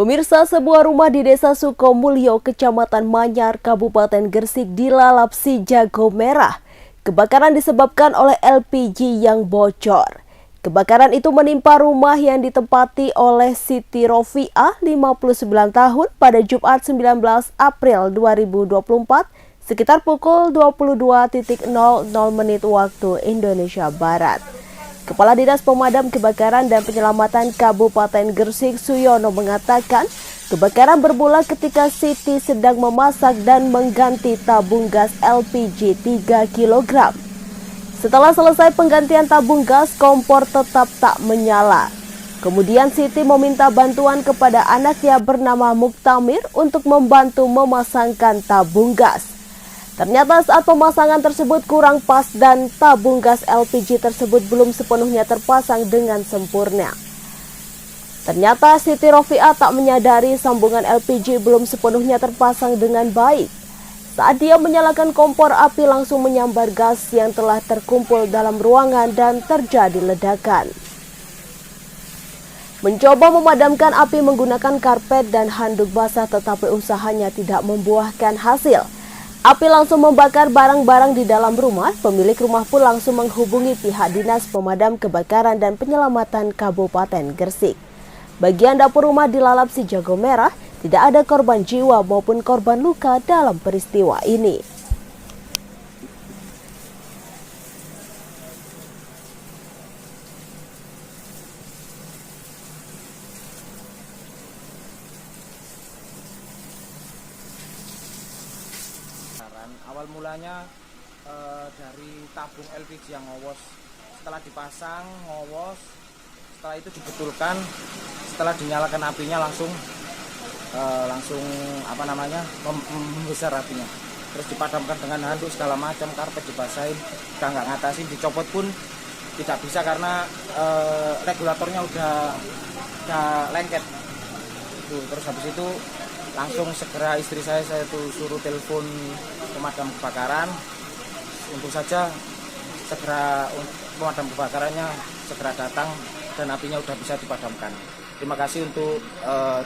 Pemirsa, sebuah rumah di Desa Sukomulyo, Kecamatan Manyar, Kabupaten Gresik dilalap si jago merah. Kebakaran disebabkan oleh LPG yang bocor. Kebakaran itu menimpa rumah yang ditempati oleh Siti Rofiah, 59 tahun, pada Jumat 19 April 2024 sekitar pukul 22.00 waktu Indonesia Barat. Kepala Dinas Pemadam Kebakaran dan Penyelamatan Kabupaten Gresik, Suyono, mengatakan kebakaran bermula ketika Siti sedang memasak dan mengganti tabung gas LPG 3 kg. Setelah selesai penggantian tabung gas, kompor tetap tak menyala. Kemudian Siti meminta bantuan kepada anaknya bernama Muktamir untuk membantu memasangkan tabung gas. Ternyata saat pemasangan tersebut kurang pas dan tabung gas LPG tersebut belum sepenuhnya terpasang dengan sempurna. Ternyata Siti Rofiah tak menyadari sambungan LPG belum sepenuhnya terpasang dengan baik. Saat dia menyalakan kompor, api langsung menyambar gas yang telah terkumpul dalam ruangan dan terjadi ledakan. Mencoba memadamkan api menggunakan karpet dan handuk basah, tetapi usahanya tidak membuahkan hasil. Api langsung membakar barang-barang di dalam rumah. Pemilik rumah pun langsung menghubungi pihak Dinas Pemadam Kebakaran dan Penyelamatan Kabupaten Gresik. Bagian dapur rumah dilalap si jago merah. Tidak ada korban jiwa maupun korban luka dalam peristiwa ini. Awal mulanya dari tabung LPG yang ngowos, setelah dipasang ngowos, setelah itu dibetulkan, setelah dinyalakan apinya langsung membesar apinya. Terus dipadamkan dengan handuk segala macam, karpet dibasahin, udah nggak ngatasin, dicopot pun tidak bisa karena regulatornya udah lengket. Terus habis itu langsung segera istri saya tuh suruh telepon pemadam kebakaran. Untuk saja segera pemadam kebakarannya segera datang dan apinya udah bisa dipadamkan. Terima kasih untuk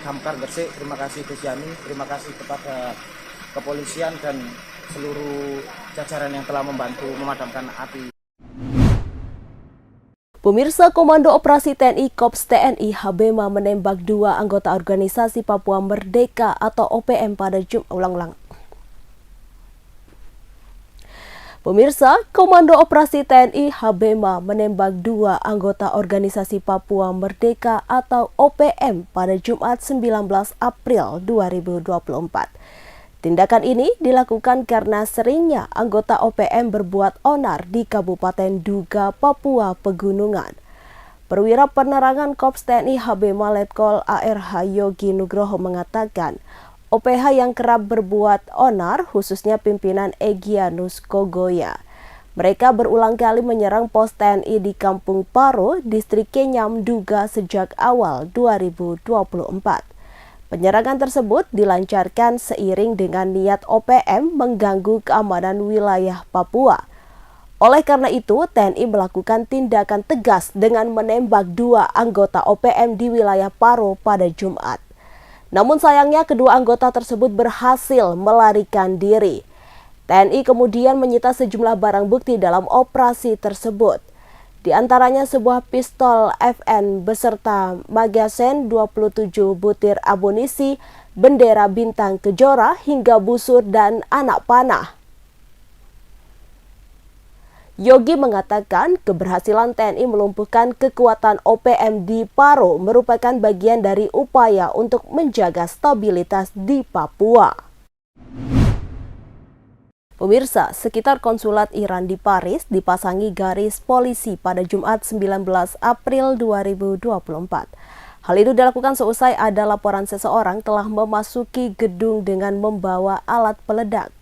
Damkar Gresik, terima kasih Gus Yani, terima kasih kepada kepolisian dan seluruh jajaran yang telah membantu memadamkan api. Pemirsa, Komando Operasi TNI Kops TNI Habema menembak 2 anggota organisasi Papua Merdeka atau OPM pada Jumat. Pemirsa, Komando Operasi TNI Habema menembak 2 anggota organisasi Papua Merdeka atau OPM pada Jumat 19 April 2024. Tindakan ini dilakukan karena seringnya anggota OPM berbuat onar di Kabupaten Duga, Papua Pegunungan. Perwira Penerangan Kops TNI Habema Letkol ARH Yogi Nugroho mengatakan, OPH yang kerap berbuat onar khususnya pimpinan Egyanus Kogoya. Mereka berulang kali menyerang pos TNI di Kampung Paro, Distrik Kenyam, Duga sejak awal 2024. Penyerangan tersebut dilancarkan seiring dengan niat OPM mengganggu keamanan wilayah Papua. Oleh karena itu, TNI melakukan tindakan tegas dengan menembak 2 anggota OPM di wilayah Paro pada Jumat. Namun sayangnya kedua anggota tersebut berhasil melarikan diri. TNI kemudian menyita sejumlah barang bukti dalam operasi tersebut. Di antaranya sebuah pistol FN beserta magazen 27 butir amunisi, bendera bintang kejora hingga busur dan anak panah. Yogi mengatakan keberhasilan TNI melumpuhkan kekuatan OPM di Paro merupakan bagian dari upaya untuk menjaga stabilitas di Papua. Pemirsa, sekitar konsulat Iran di Paris dipasangi garis polisi pada Jumat 19 April 2024. Hal itu dilakukan seusai ada laporan seseorang telah memasuki gedung dengan membawa alat peledak.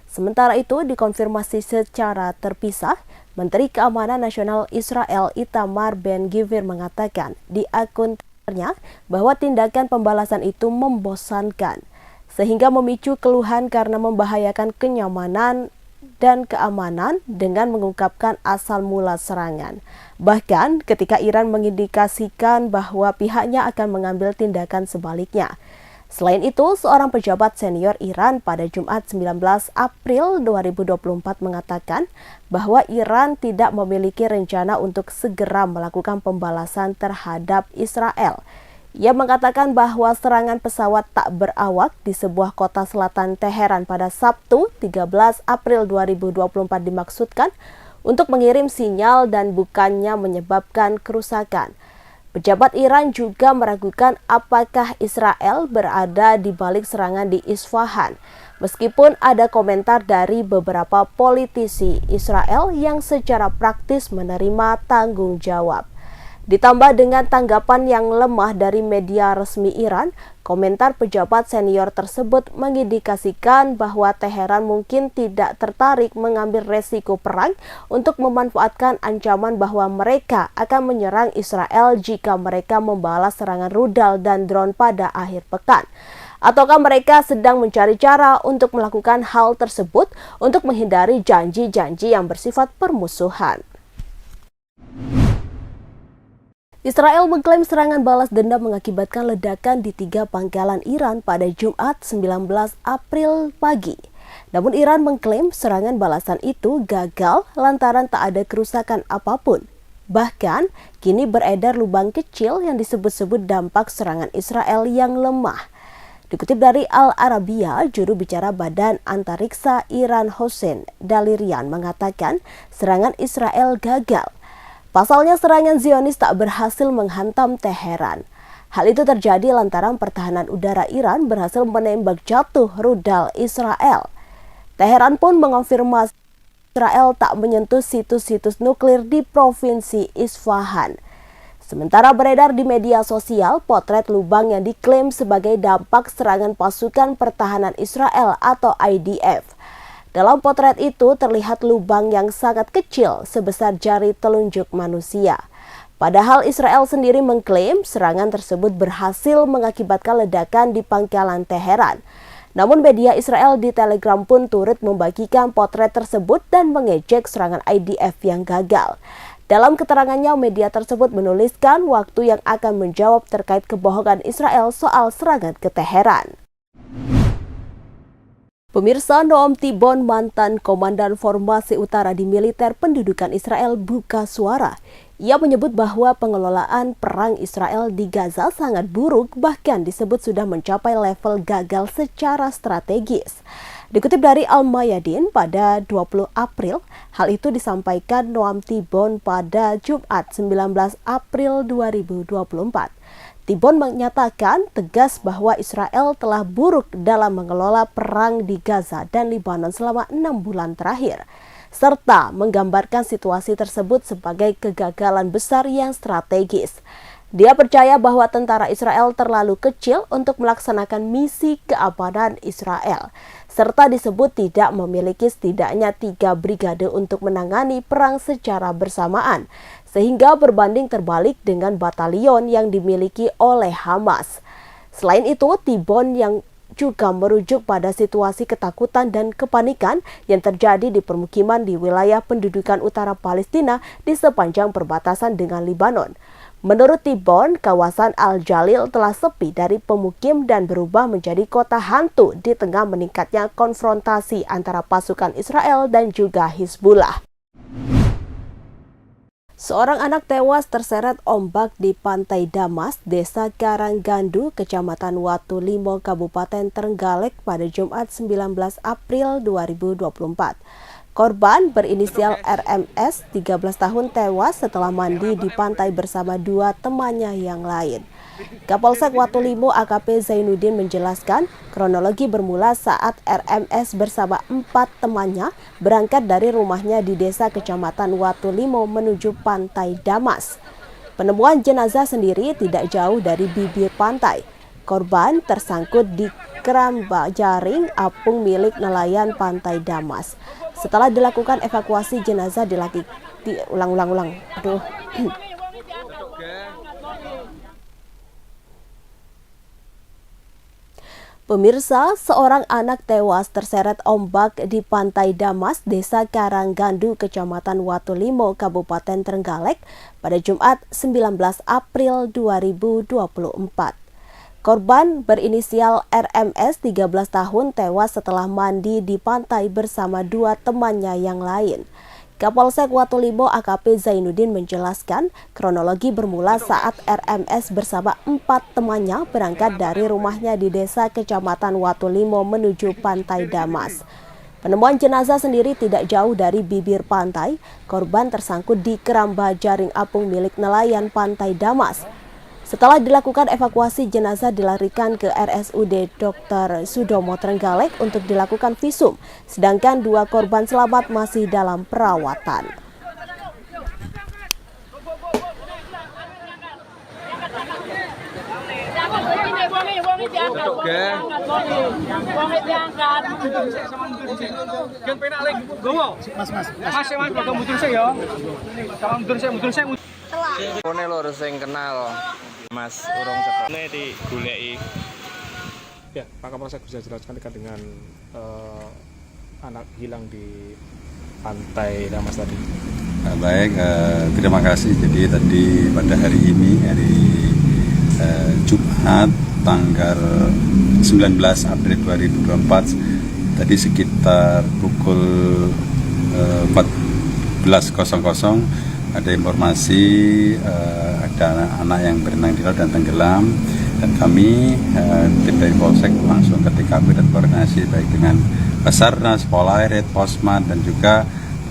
Sementara itu dikonfirmasi secara terpisah, Menteri Keamanan Nasional Israel Itamar Ben-Gvir mengatakan di akun Twitternya bahwa tindakan pembalasan itu membosankan, sehingga memicu keluhan karena membahayakan kenyamanan dan keamanan dengan mengungkapkan asal mula serangan. Bahkan ketika Iran mengindikasikan bahwa pihaknya akan mengambil tindakan sebaliknya. Selain itu, seorang pejabat senior Iran pada Jumat 19 April 2024 mengatakan bahwa Iran tidak memiliki rencana untuk segera melakukan pembalasan terhadap Israel. Ia mengatakan bahwa serangan pesawat tak berawak di sebuah kota selatan Teheran pada Sabtu 13 April 2024 dimaksudkan untuk mengirim sinyal dan bukannya menyebabkan kerusakan. Pejabat Iran juga meragukan apakah Israel berada di balik serangan di Isfahan, meskipun ada komentar dari beberapa politisi Israel yang secara praktis menerima tanggung jawab. Ditambah dengan tanggapan yang lemah dari media resmi Iran, komentar pejabat senior tersebut mengindikasikan bahwa Teheran mungkin tidak tertarik mengambil resiko perang untuk memanfaatkan ancaman bahwa mereka akan menyerang Israel jika mereka membalas serangan rudal dan drone pada akhir pekan. Ataukah mereka sedang mencari cara untuk melakukan hal tersebut untuk menghindari janji-janji yang bersifat permusuhan. Israel mengklaim serangan balas dendam mengakibatkan ledakan di 3 pangkalan Iran pada Jumat 19 April pagi. Namun Iran mengklaim serangan balasan itu gagal lantaran tak ada kerusakan apapun. Bahkan, kini beredar lubang kecil yang disebut-sebut dampak serangan Israel yang lemah. Dikutip dari Al Arabiya, juru bicara Badan Antariksa Iran Hossein Dalirian mengatakan serangan Israel gagal. Pasalnya serangan Zionis tak berhasil menghantam Teheran. Hal itu terjadi lantaran pertahanan udara Iran berhasil menembak jatuh rudal Israel. Teheran pun mengonfirmasi Israel tak menyentuh situs-situs nuklir di provinsi Isfahan. Sementara beredar di media sosial potret lubang yang diklaim sebagai dampak serangan pasukan pertahanan Israel atau IDF. Dalam potret itu terlihat lubang yang sangat kecil sebesar jari telunjuk manusia. Padahal Israel sendiri mengklaim serangan tersebut berhasil mengakibatkan ledakan di pangkalan Teheran. Namun media Israel di Telegram pun turut membagikan potret tersebut dan mengejek serangan IDF yang gagal. Dalam keterangannya, media tersebut menuliskan waktu yang akan menjawab terkait kebohongan Israel soal serangan ke Teheran. Pemirsa, Noam Tibon, mantan Komandan Formasi Utara di Militer Pendudukan Israel, buka suara. Ia menyebut bahwa pengelolaan perang Israel di Gaza sangat buruk, bahkan disebut sudah mencapai level gagal secara strategis. Dikutip dari Al-Mayadin pada 20 April, hal itu disampaikan Noam Tibon pada Jumat 19 April 2024. Tibon menyatakan tegas bahwa Israel telah buruk dalam mengelola perang di Gaza dan Lebanon selama 6 bulan terakhir, serta menggambarkan situasi tersebut sebagai kegagalan besar yang strategis. Dia percaya bahwa tentara Israel terlalu kecil untuk melaksanakan misi keamanan Israel, serta disebut tidak memiliki setidaknya 3 brigade untuk menangani perang secara bersamaan, sehingga berbanding terbalik dengan batalion yang dimiliki oleh Hamas. Selain itu, Tibon yang juga merujuk pada situasi ketakutan dan kepanikan yang terjadi di permukiman di wilayah pendudukan utara Palestina di sepanjang perbatasan dengan Lebanon. Menurut Tibon, kawasan Al-Jalil telah sepi dari pemukim dan berubah menjadi kota hantu di tengah meningkatnya konfrontasi antara pasukan Israel dan juga Hizbullah. Seorang anak tewas terseret ombak di Pantai Damas, Desa Karanggandu, Kecamatan Watu Limo, Kabupaten Trenggalek pada Jumat 19 April 2024. Korban berinisial RMS, 13 tahun, tewas setelah mandi di pantai bersama 2 temannya yang lain. Kapolsek Watu Limo AKP Zainuddin menjelaskan kronologi bermula saat RMS bersama 4 temannya berangkat dari rumahnya di desa Kecamatan Watu Limo menuju Pantai Damas. Penemuan jenazah sendiri tidak jauh dari bibir pantai. Korban tersangkut di keramba jaring apung milik nelayan Pantai Damas. Setelah dilakukan evakuasi, jenazah Pemirsa, seorang anak tewas terseret ombak di Pantai Damas, Desa Karanggandu, Kecamatan Watulimo, Kabupaten Trenggalek pada Jumat 19 April 2024. Korban berinisial RMS 13 tahun tewas setelah mandi di pantai bersama dua temannya yang lain. Kapolsek Watulimo AKP Zainuddin menjelaskan kronologi bermula saat RMS bersama 4 temannya berangkat dari rumahnya di desa Kecamatan Watulimo menuju Pantai Damas. Penemuan jenazah sendiri tidak jauh dari bibir pantai. Korban tersangkut di keramba jaring apung milik nelayan Pantai Damas. Setelah dilakukan evakuasi, jenazah dilarikan ke RSUD Dr. Sudomo Trenggalek untuk dilakukan visum, sedangkan 2 korban selamat masih dalam perawatan. Kone lho sing kenal Mas urung cetok. Ini digoleki. Ya, Pak Kapolsek bisa jelaskan dekat dengan anak hilang di Pantai Damas tadi. Baik, terima kasih. Jadi tadi pada hari ini, hari Jumat tanggal 19 April 2024, tadi sekitar pukul 14.00 ada informasi ada anak yang berenang di laut dan tenggelam, dan kami tim dari Polsek langsung ke TKP dan koordinasi baik dengan Basarnas, Polairut, Posmat, dan juga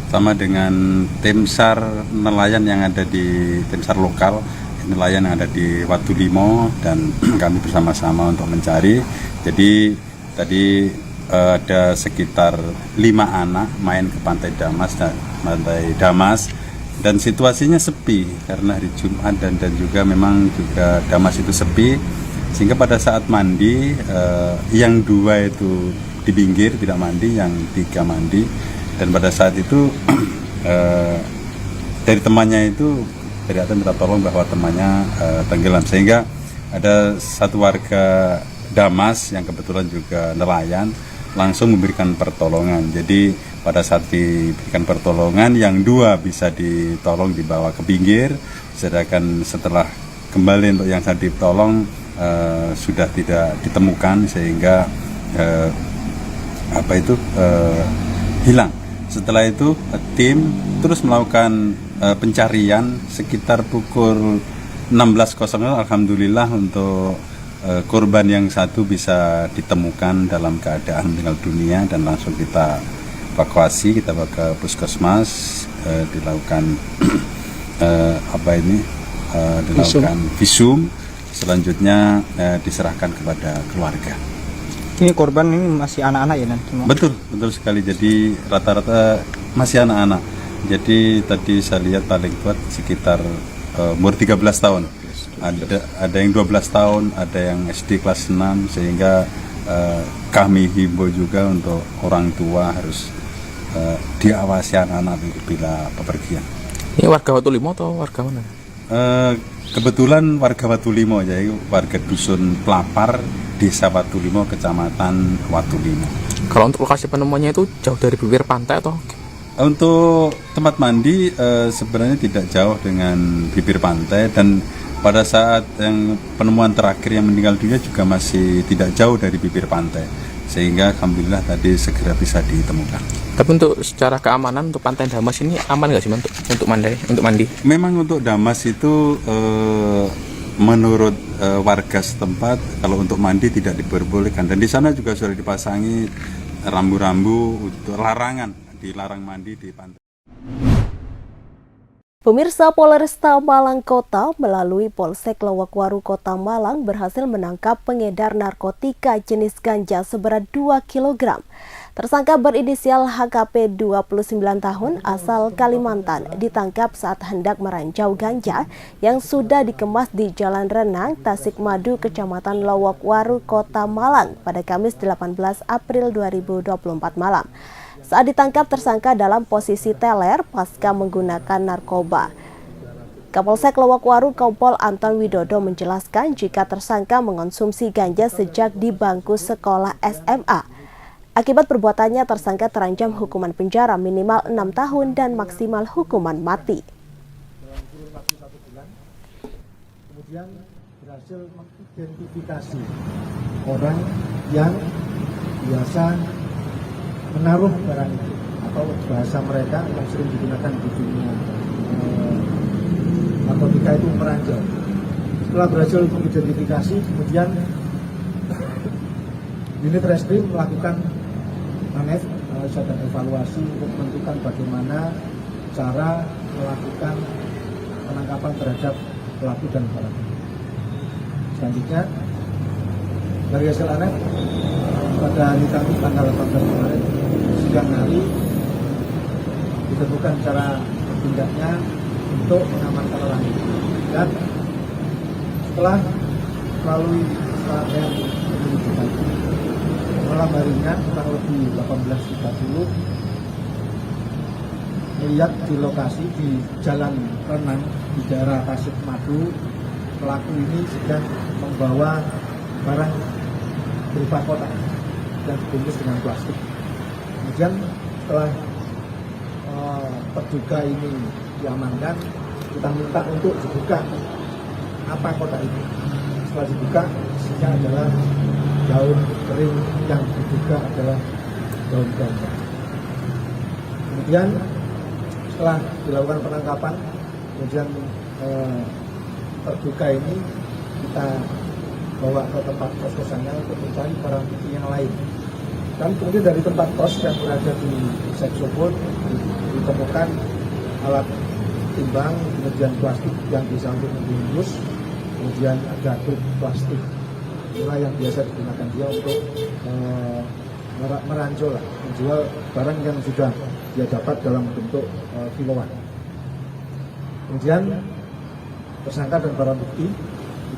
sama dengan tim SAR nelayan yang ada di tim SAR lokal nelayan yang ada di Watulimo, dan kami bersama-sama untuk mencari. Jadi tadi ada sekitar 5 anak main ke Pantai Damas dan situasinya sepi karena hari Jumat dan juga memang juga Damas itu sepi, sehingga pada saat mandi yang 2 itu di pinggir tidak mandi, yang 3 mandi, dan pada saat itu dari temannya itu kelihatan minta tolong bahwa temannya tenggelam, sehingga ada satu warga Damas yang kebetulan juga nelayan langsung memberikan pertolongan. Jadi pada saat diberikan pertolongan, yang 2 bisa ditolong dibawa ke pinggir, sedangkan setelah kembali untuk yang saat ditolong sudah tidak ditemukan, sehingga hilang. Setelah itu tim terus melakukan pencarian sekitar pukul 16.00. Alhamdulillah untuk korban yang 1 bisa ditemukan dalam keadaan meninggal dunia, dan langsung kita evakuasi, kita bawa ke puskesmas, dilakukan dilakukan visum, selanjutnya diserahkan kepada keluarga. Ini korban ini masih anak-anak ya nanti? Betul sekali. Jadi rata-rata masih anak-anak. Jadi tadi saya lihat paling kuat sekitar umur 13 tahun. Ada yang 12 tahun, ada yang SD kelas 6, sehingga kami himbau juga untuk orang tua harus diawasi anak-anak bila bepergian. Ini warga Watulimo atau warga mana? Kebetulan warga Watulimo, jadi warga dusun Pelapar, Desa Watulimo, Kecamatan Watulimo. Kalau untuk lokasi penemuannya itu jauh dari bibir pantai atau? Untuk tempat mandi sebenarnya tidak jauh dengan bibir pantai, dan pada saat yang penemuan terakhir yang meninggal dunia juga masih tidak jauh dari bibir pantai, sehingga alhamdulillah tadi segera bisa ditemukan. Tapi untuk secara keamanan untuk Pantai Damas ini aman nggak sih untuk mandi? Memang untuk Damas itu menurut warga setempat kalau untuk mandi tidak diperbolehkan, dan di sana juga sudah dipasangi rambu-rambu untuk dilarang mandi di pantai. Pemirsa, Polresta Malang Kota melalui Polsek Lowokwaru Kota Malang berhasil menangkap pengedar narkotika jenis ganja seberat 2 kg. Tersangka berinisial HKP 29 tahun asal Kalimantan ditangkap saat hendak merancau ganja yang sudah dikemas di Jalan Renang, Tasikmadu, Kecamatan Lowokwaru Kota Malang pada Kamis 18 April 2024 malam. Saat ditangkap, tersangka dalam posisi teler pasca menggunakan narkoba. Kapolsek Lowokwaru Kompol Anton Widodo menjelaskan jika tersangka mengonsumsi ganja sejak di bangku sekolah SMA. Akibat perbuatannya, tersangka terancam hukuman penjara minimal 6 tahun dan maksimal hukuman mati. Kemudian berhasil mengidentifikasi orang yang biasa menaruh barang itu, atau bahasa mereka yang sering digunakan di dunia narkotika itu meranjau. Setelah berhasil mengidentifikasi, kemudian unit reskrim melakukan ANEF, analisa dan evaluasi untuk menentukan bagaimana cara melakukan penangkapan terhadap pelaku dan barang. Selanjutnya, dari hasil ANEF pada hari Kamis tanggal 18 kemarin, siang hari ditentukan cara bertindaknya untuk mengamankan orang itu. Dan setelah melalui serangkaian penyelidikan, malam harinya kurang lebih 18.30 melihat di lokasi di Jalan Renang di daerah Tasik Madu, pelaku ini sedang membawa barang berupa kotak dan dibungkus dengan plastik. Kemudian setelah terduga ini diamankan, kita minta untuk dibuka apa kotak ini. Setelah dibuka, isinya adalah daun kering yang diduga adalah daun ganja. Kemudian setelah dilakukan penangkapan, kemudian terduga ini kita bawa ke tempat kos-kosannya untuk mencari barang bukti yang lain. Dan kemudian dari tempat kos yang berada di Seksopol ditemukan alat timbang, kemudian plastik yang bisa untuk membungkus, kemudian ada truk plastik. Inilah yang biasa digunakan dia untuk meranjol, menjual barang yang sudah dia dapat dalam bentuk kiloan. Kemudian tersangka dan barang bukti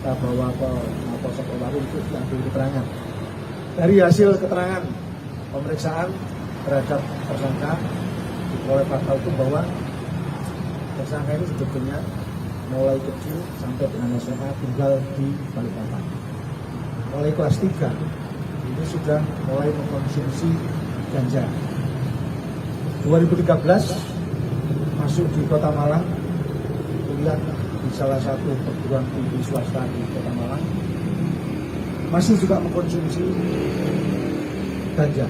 kita bawa ke Polsek Lowokwaru untuk diambil keterangan. Dari hasil keterangan pemeriksaan terhadap tersangka diperoleh fakta itu bahwa tersangka ini sebetulnya mulai kecil sampai dengan SMA tinggal di Balikpapan. Mulai kelas 3 ini sudah mulai mengkonsumsi ganja. 2013 masuk di Kota Malang, kuliah di salah satu perguruan tinggi swasta di Kota Malang, masih juga mengkonsumsi ganja.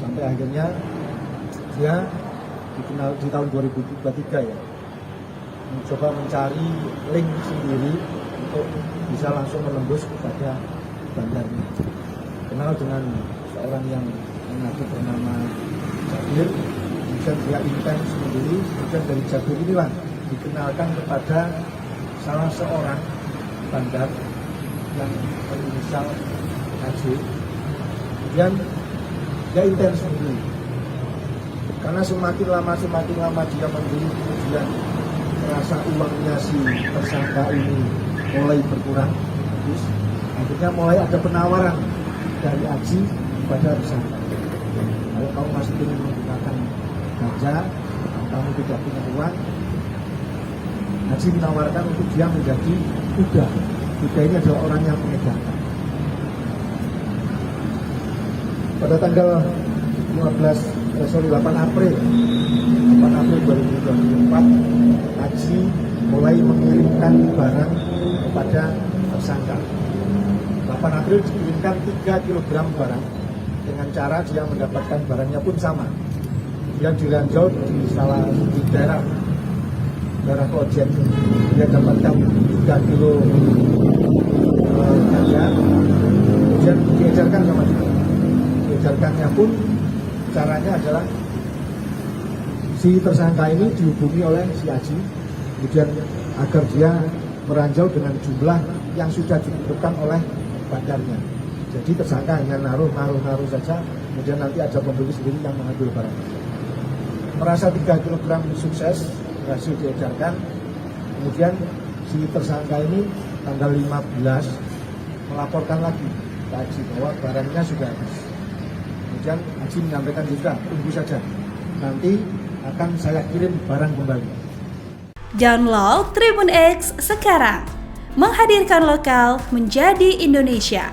Sampai akhirnya dia dikenal di tahun 2023 ya, mencoba mencari link sendiri untuk bisa langsung menembus kepada bandarnya. Kenal dengan seorang yang mengaku bernama Jabir, kemudian dia intens sendiri, kemudian dari Jabir inilah dikenalkan kepada salah seorang bandar yang berinisial AJ. Kemudian dia intens sendiri, karena semakin lama dia membeli, kemudian merasa uangnya si tersangka ini mulai berkurang, terus akhirnya mulai ada penawaran dari Aji kepada tersangka. Kalau kamu masih ingin menggunakan ganja, kamu tidak punya uang, Aji menawarkan untuk dia menjadi kuda. Kuda ini adalah orang yang mengedarkan. Pada tanggal 8 April 2024, Aji mulai mengirimkan barang kepada tersangka. 8 April dikirimkan 3 kg barang dengan cara dia mendapatkan barangnya pun sama. Dia diranjau di salah di daerah Klojen. Dia dapatkan 3 kilo ganja, kemudian diedarkan sama dia. Diedarkannya pun caranya adalah si tersangka ini dihubungi oleh si Aji, kemudian agar dia meranjau dengan jumlah yang sudah ditentukan oleh bandarnya. Jadi tersangka hanya naruh saja, kemudian nanti ada pembeli sendiri yang mengambil barang. Merasa 3 kg sukses, berhasil diedarkan, kemudian si tersangka ini tanggal 15 melaporkan lagi ke Aji bahwa barangnya sudah habis. Kemudian Aji menyampaikan juga, tunggu saja, nanti akan saya kirim barang kembali. Download Tribun X sekarang, menghadirkan lokal menjadi Indonesia.